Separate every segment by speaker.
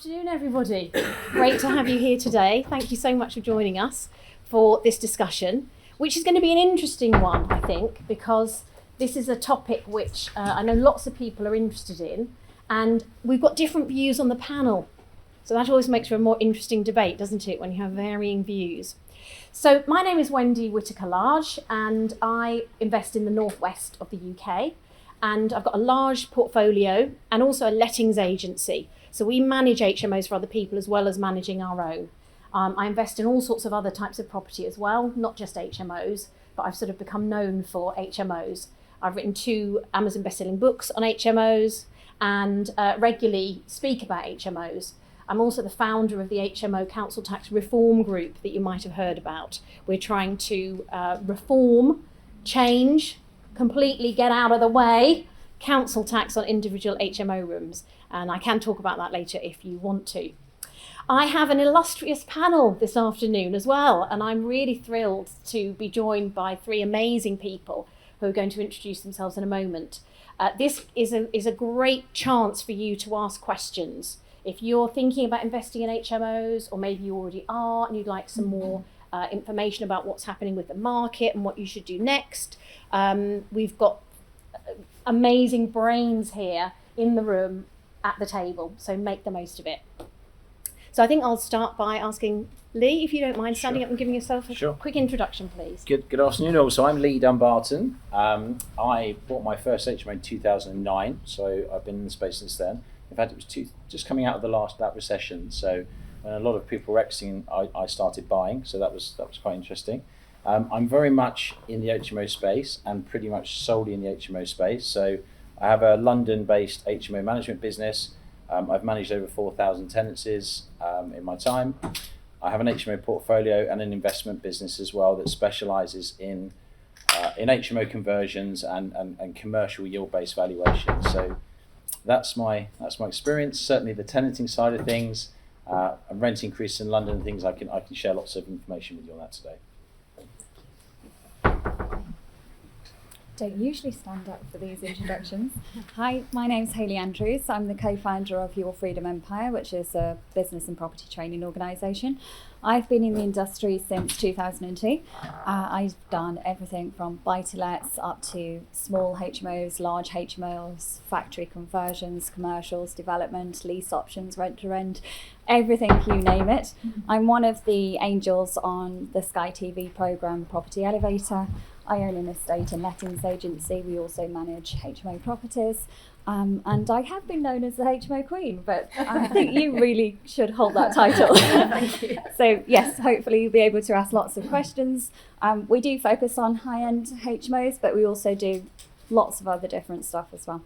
Speaker 1: afternoon, everybody. Great to have you here today. Thank you so much for joining us for this discussion, which is going to be an interesting one, I think, because this is a topic which I know lots of people are interested in, and we've got different views on the panel. So that always makes for a more interesting debate, doesn't it, when you have varying views. So my name is Wendy Whittaker-Large, and I invest in the northwest of the UK, and I've got a large portfolio and also a lettings agency. So we manage HMOs for other people as well as managing our own. I invest in all sorts of other types of property as well, not just HMOs, but I've sort of become known for HMOs. I've written 2 Amazon best-selling books on HMOs and regularly speak about HMOs. I'm also the founder of the HMO Council Tax Reform Group that you might have heard about. We're trying to reform, change, completely get out of the way council tax on individual HMO rooms. And I can talk about that later if you want to. I have an illustrious panel this afternoon as well, and I'm really thrilled to be joined by 3 amazing people who are going to introduce themselves in a moment. This is a great chance for you to ask questions. If you're thinking about investing in HMOs, or maybe you already are and you'd like some more information about what's happening with the market and what you should do next, we've got amazing brains here in the room at the table, so make the most of it. So I think I'll start by asking Lee, if you don't mind standing up and giving yourself a quick introduction, please.
Speaker 2: Good afternoon all. So I'm Lee Dumbarton. I bought my first HMO in 2009, so I've been in the space since then. In fact, it was just coming out of that recession, so when a lot of people were exiting, I started buying, so that was quite interesting. I'm very much in the HMO space and pretty much solely in the HMO space. So I have a London-based HMO management business. I've managed over 4,000 tenancies in my time. I have an HMO portfolio and an investment business as well that specialises in HMO conversions and commercial yield-based valuations. So that's my experience. Certainly the tenanting side of things, and rent increase in London and things. I can share lots of information with you on that today.
Speaker 3: Don't usually stand up for these introductions. Hi, my name's Hayley Andrews. I'm the co-founder of Your Freedom Empire, which is a business and property training organisation. I've been in the industry since 2002. I've done everything from buy-to-lets up to small HMOs, large HMOs, factory conversions, commercials, development, lease options, rent-to-rent, everything, you name it. I'm one of the angels on the Sky TV programme Property Elevator. I own an estate and lettings agency. We also manage HMO properties. And I have been known as the HMO Queen, but I think you really should hold that title.
Speaker 1: Thank you.
Speaker 3: So yes, hopefully you'll be able to ask lots of questions. We do focus on high-end HMOs, but we also do lots of other different stuff as well.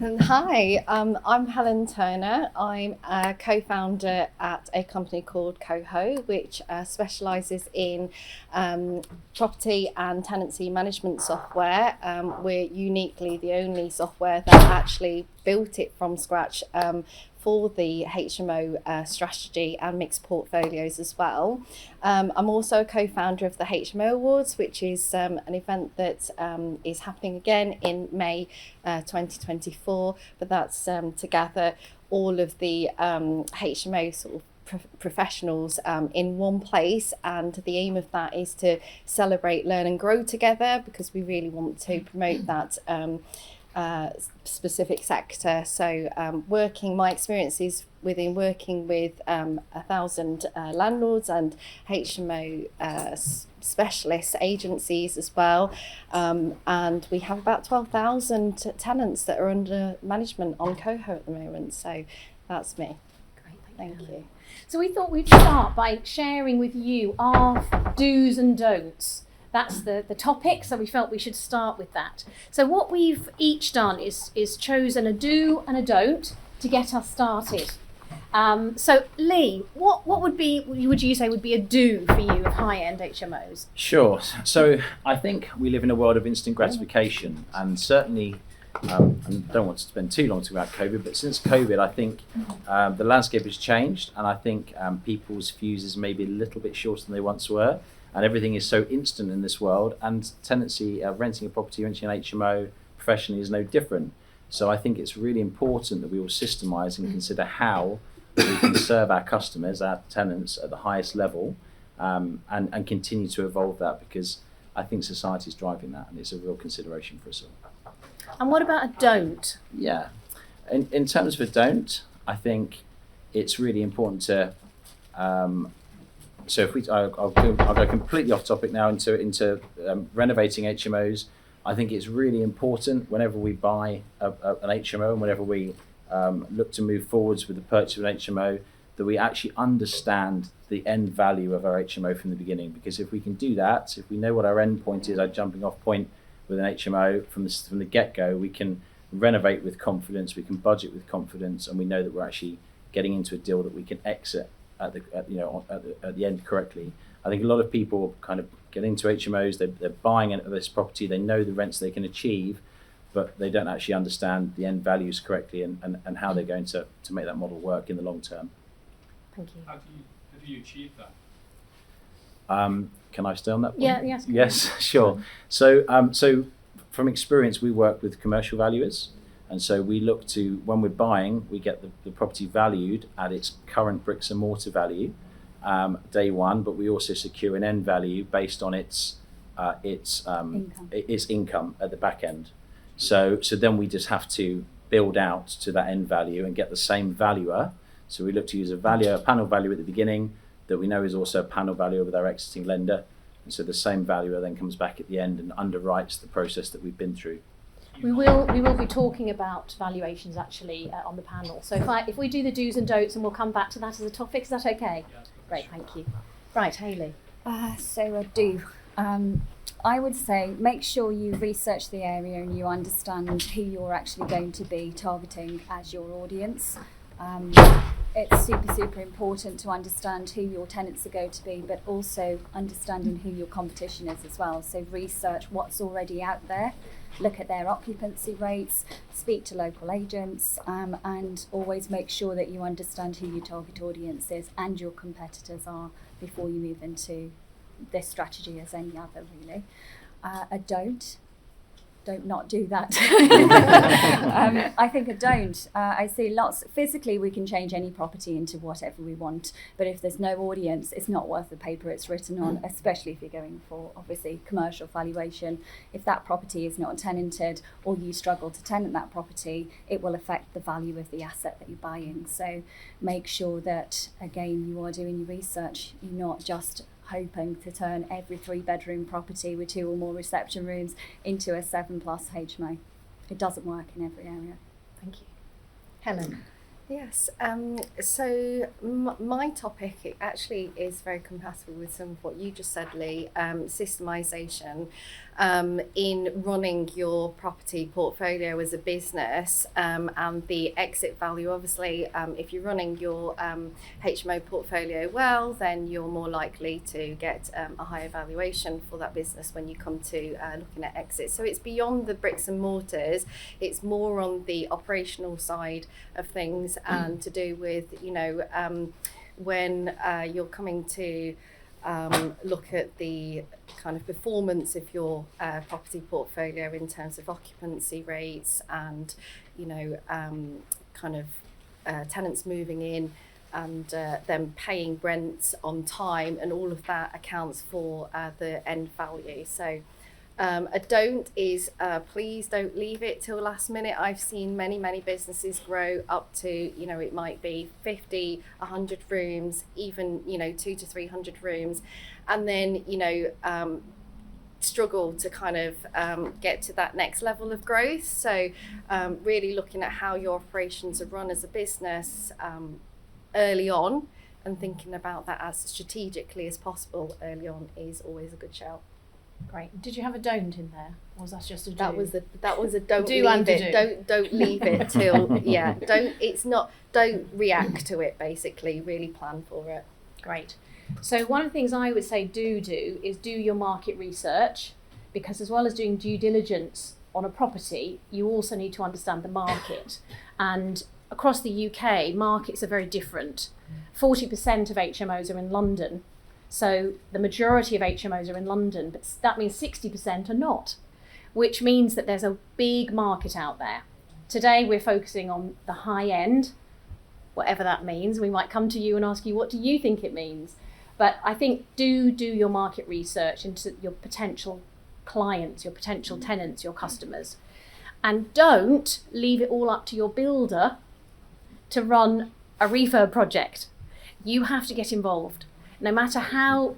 Speaker 4: And hi, I'm Helen Turner. I'm a co-founder at a company called COHO, which specialises in property and tenancy management software. We're uniquely the only software that actually built it from scratch for the HMO strategy and mixed portfolios as well. I'm also a co-founder of the HMO Awards, which is an event that is happening again in May 2024, but that's to gather all of the HMO sort of professionals in one place, and the aim of that is to celebrate, learn and grow together, because we really want to promote that specific sector. So my experience is within working with 1,000 landlords and HMO specialist agencies as well, and we have about 12,000 tenants that are under management on COHO at the moment. So that's me.
Speaker 1: Great,
Speaker 4: thank you.
Speaker 1: So we thought we'd start by sharing with you our do's and don'ts. That's the topic, so we felt we should start with that. So what we've each done is chosen a do and a don't to get us started. So Lee, what would you say would be a do for you of high-end HMOs?
Speaker 2: Sure. So I think we live in a world of instant gratification, and certainly, I don't want to spend too long talking about COVID, but since COVID, I think the landscape has changed, and I think people's fuses may be a little bit shorter than they once were. And everything is so instant in this world, and tenancy, renting a property, renting an HMO professionally is no different. So I think it's really important that we all systemize and consider how we can serve our customers, our tenants at the highest level, and continue to evolve that, because I think society is driving that, and it's a real consideration for us all.
Speaker 1: And what about a don't?
Speaker 2: Yeah, in terms of a don't, I think it's really important to. So if I'll go completely off topic now into renovating HMOs. I think it's really important whenever we buy an HMO and whenever we look to move forwards with the purchase of an HMO, that we actually understand the end value of our HMO from the beginning. Because if we can do that, if we know what our end point is, our jumping off point with an HMO from the get-go, we can renovate with confidence, we can budget with confidence, and we know that we're actually getting into a deal that we can exit at the end correctly. I think a lot of people kind of get into HMOs, they're buying this property, they know the rents they can achieve, but they don't actually understand the end values correctly and how they're going to make that model work in the long term.
Speaker 1: Thank you.
Speaker 5: Have you achieved that?
Speaker 2: Can I stay on that point?
Speaker 1: Yeah, yes.
Speaker 2: Yes, sure. So from experience, we work with commercial valuers. And so we look to, when we're buying, we get the property valued at its current bricks and mortar value day one, but we also secure an end value based on its income at the back end. So then we just have to build out to that end value and get the same valuer. So we look to use a panel valuer at the beginning that we know is also a panel valuer with our exiting lender. And so the same valuer then comes back at the end and underwrites the process that we've been through.
Speaker 1: We will be talking about valuations actually on the panel. So if we do the do's and don'ts, and we'll come back to that as a topic, is that okay?
Speaker 5: Yeah.
Speaker 1: Great, thank you. Right, Hayley.
Speaker 3: So a do. I would say make sure you research the area and you understand who you're actually going to be targeting as your audience. It's super important to understand who your tenants are going to be, but also understanding who your competition is as well. So research what's already out there, look at their occupancy rates, speak to local agents, and always make sure that you understand who your target audience is and your competitors are before you move into this strategy as any other, really. Don't not do that. I think a don't. I see lots. Physically, we can change any property into whatever we want, but if there's no audience, it's not worth the paper it's written on, especially if you're going for, obviously, commercial valuation. If that property is not tenanted or you struggle to tenant that property, it will affect the value of the asset that you're buying. So make sure that, again, you are doing your research. You're not just hoping to turn every 3-bedroom property with 2 or more reception rooms into a 7+ HMO. It doesn't work in every area.
Speaker 1: Thank you. Helen.
Speaker 4: Yes, so my topic actually is very compatible with some of what you just said, Lee. Systemisation in running your property portfolio as a business, and the exit value. Obviously, if you're running your HMO portfolio well, then you're more likely to get a higher valuation for that business when you come to looking at exit. So it's beyond the bricks and mortars. It's more on the operational side of things, and to do with, when you're coming to look at the kind of performance of your property portfolio in terms of occupancy rates and, tenants moving in and them paying rents on time, and all of that accounts for the end value. So a don't is please don't leave it till last minute. I've seen many businesses grow up to, it might be 50, 100 rooms, even, 200 to 300 rooms, and then, struggle to kind of get to that next level of growth. So really looking at how your operations are run as a business early on, and thinking about that as strategically as possible early on is always a good shout.
Speaker 1: Great. Did you have a don't in there, or was that just a do?
Speaker 4: That was a don't
Speaker 1: Do
Speaker 4: leave
Speaker 1: and
Speaker 4: it.
Speaker 1: do.
Speaker 4: Don't leave it till don't react to it. Basically, really plan for it.
Speaker 1: Great. So one of the things I would say do is do your market research, because as well as doing due diligence on a property, you also need to understand the market. And across the UK, markets are very different. 40% of HMOs are in London. So the majority of HMOs are in London, but that means 60% are not, which means that there's a big market out there. Today we're focusing on the high end, whatever that means. We might come to you and ask you, what do you think it means? But I think do your market research into your potential clients, your potential tenants, your customers. And don't leave it all up to your builder to run a refurb project. You have to get involved. No matter how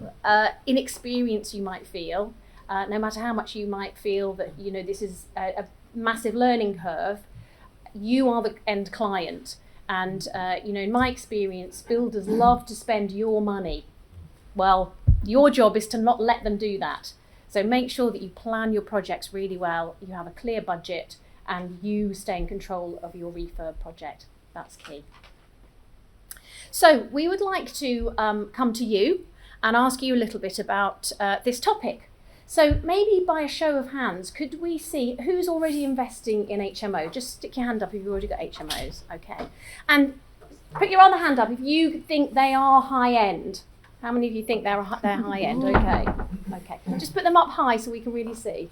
Speaker 1: inexperienced you might feel, no matter how much you might feel that this is a massive learning curve, you are the end client. And in my experience, builders love to spend your money. Well, your job is to not let them do that. So make sure that you plan your projects really well, you have a clear budget, and you stay in control of your refurb project. That's key. So we would like to come to you and ask you a little bit about this topic. So maybe by a show of hands, could we see who's already investing in HMO? Just stick your hand up if you've already got HMOs, okay? And put your other hand up if you think they are high end. How many of you think they're high end? Okay. Just put them up high so we can really see.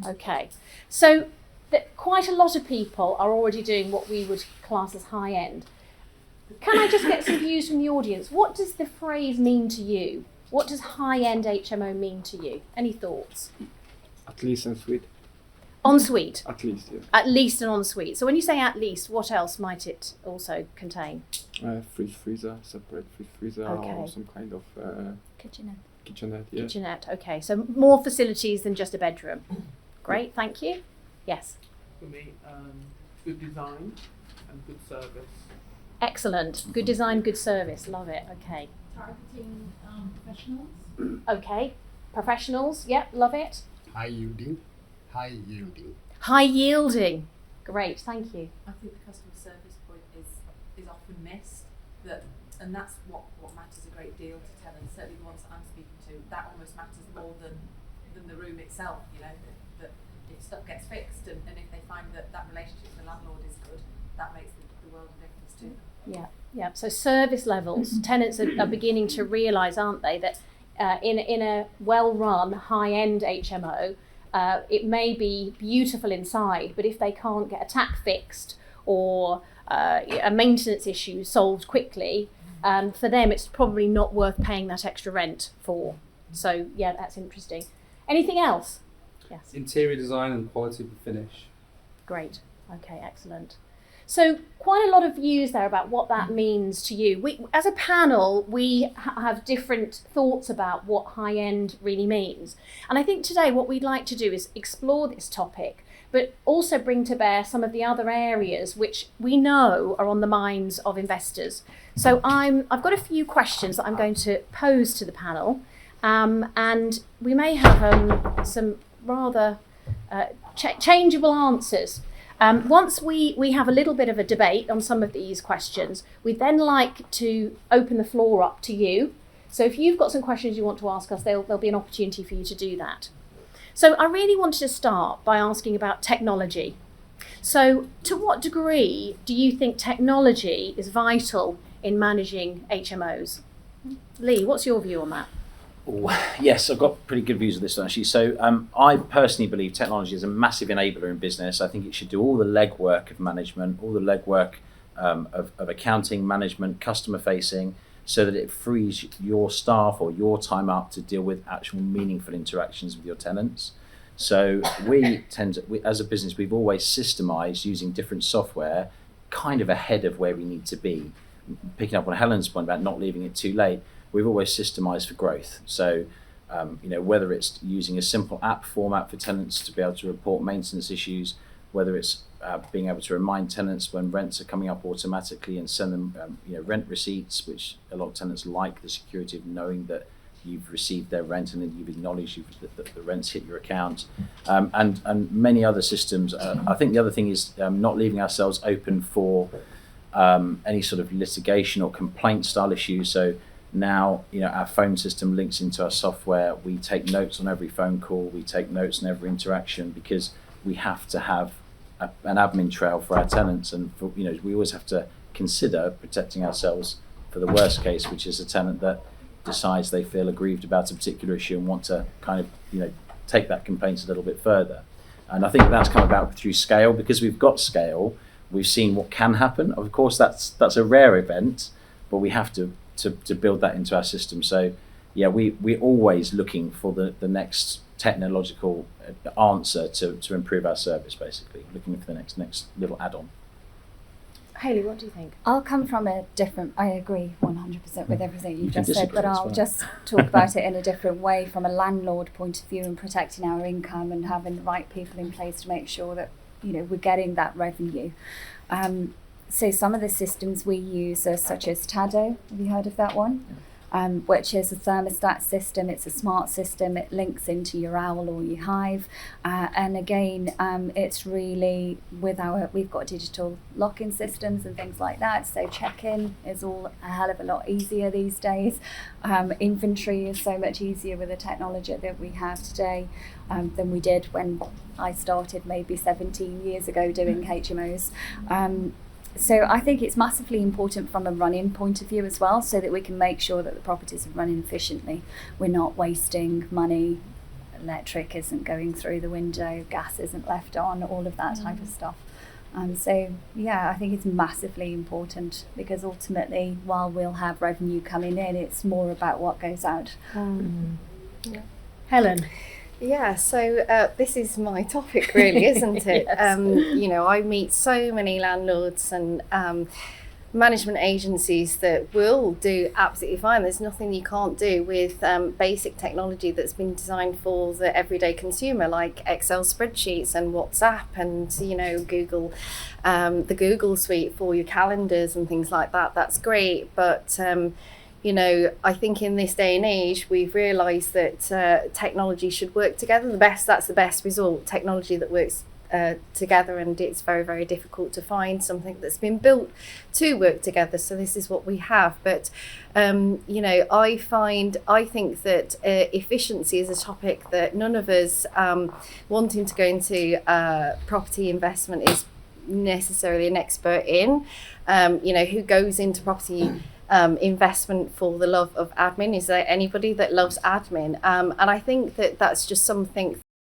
Speaker 1: Okay. So quite a lot of people are already doing what we would class as high end. Can I just get some views from the audience? What does the phrase mean to you? What does high end HMO mean to you? Any thoughts?
Speaker 5: At least en suite.
Speaker 1: En suite.
Speaker 5: At least, yeah.
Speaker 1: At least an en suite. So when you say at least, what else might it also contain?
Speaker 5: Fridge freezer, separate fridge freezer, or some kind of
Speaker 3: Kitchenette.
Speaker 5: kitchenette. Yeah.
Speaker 1: Kitchenette. Okay. So more facilities than just a bedroom. Great. Thank you. Yes.
Speaker 6: For me, good design and good service.
Speaker 1: Excellent. Good design, good service. Love it. Okay.
Speaker 7: Targeting professionals.
Speaker 1: Okay. Professionals. Yep. Love it.
Speaker 8: High yielding.
Speaker 1: High yielding. Great. Thank you.
Speaker 7: I think the customer service point is often missed, and that's what matters a great deal to tenants. Certainly the ones that I'm speaking to, that almost matters more than the room itself. That if stuff gets fixed and if they find that relationship with the landlord is good, that makes the world of difference to them.
Speaker 1: Yeah. So service levels, tenants are beginning to realise, aren't they, that in a well-run, high-end HMO, it may be beautiful inside, but if they can't get a tap fixed or a maintenance issue solved quickly, for them it's probably not worth paying that extra rent for. So yeah, that's interesting. Anything else? Yes.
Speaker 9: Interior design and quality of the finish.
Speaker 1: Great. Okay, excellent. So quite a lot of views there about what that means to you. We, as a panel, we have different thoughts about what high end really means. And I think today what we'd like to do is explore this topic, but also bring to bear some of the other areas which we know are on the minds of investors. So I've got a few questions that I'm going to pose to the panel, and we may have some rather changeable answers. Once we have a little bit of a debate on some of these questions, we'd then like to open the floor up to you. So if you've got some questions you want to ask us, there'll be an opportunity for you to do that. So I really wanted to start by asking about technology. So to what degree do you think technology is vital in managing HMOs? Lee, what's your view on that?
Speaker 2: Yes, I've got pretty good views of this actually. So I personally believe technology is a massive enabler in business. I think it should do all the legwork of management, all the legwork of accounting, management, customer facing, so that it frees your staff or your time up to deal with actual meaningful interactions with your tenants. So we as a business, we've always systemized using different software kind of ahead of where we need to be. Picking up on Helen's point about not leaving it too late, we've always systemized for growth. So, whether it's using a simple app format for tenants to be able to report maintenance issues, whether it's being able to remind tenants when rents are coming up automatically and send them, rent receipts, which a lot of tenants like the security of knowing that you've received their rent and that you've acknowledged that the rents hit your account, and many other systems. I think the other thing is not leaving ourselves open for any sort of litigation or complaint style issues. So now, our phone system links into our software. We take notes on every phone call. We take notes on every interaction because we have to have an admin trail for our tenants. And we always have to consider protecting ourselves for the worst case, which is a tenant that decides they feel aggrieved about a particular issue and want to kind of, take that complaint a little bit further. And I think that's come about through scale. Because we've got scale, we've seen what can happen. Of course, that's a rare event, but we have to build that into our system. So yeah, we're always looking for the next technological answer to improve our service, basically, looking for the next little add-on.
Speaker 1: Hayley, what do you think?
Speaker 3: I'll come from a different, I agree 100% with everything you just said,
Speaker 2: disagree,
Speaker 3: but
Speaker 2: it's
Speaker 3: I'll
Speaker 2: fine.
Speaker 3: just talk about it in a different way from a landlord point of view and protecting our income and having the right people in place to make sure that, we're getting that revenue. So some of the systems we use are such as Tado, have you heard of that one? Which is a thermostat system. It's a smart system. It links into your Owl or your Hive. And again, it's really we've got digital lock-in systems and things like that. So check-in is all a hell of a lot easier these days. Inventory is so much easier with the technology that we have today than we did when I started maybe 17 years ago doing HMOs. So I think it's massively important from a run-in point of view as well, so that we can make sure that the properties are running efficiently. We're not wasting money, electric isn't going through the window, gas isn't left on, all of that type of stuff. So yeah, I think it's massively important, because ultimately, while we'll have revenue coming in, it's more about what goes out.
Speaker 1: Yeah. Helen.
Speaker 4: Yeah, so this is my topic really, isn't it?
Speaker 1: Yes.
Speaker 4: I meet so many landlords and management agencies that will do absolutely fine. There's nothing you can't do with basic technology that's been designed for the everyday consumer, like Excel spreadsheets and WhatsApp and, Google, the Google suite for your calendars and things like that. That's great, but I think in this day and age, we've realised that technology should work together. That's the best result, technology that works together, and it's very, very difficult to find something that's been built to work together. So this is what we have. But, I think that efficiency is a topic that none of us wanting to go into property investment is necessarily an expert in. Who goes into property investment for the love of admin? Is there anybody that loves admin? And I think that that's just something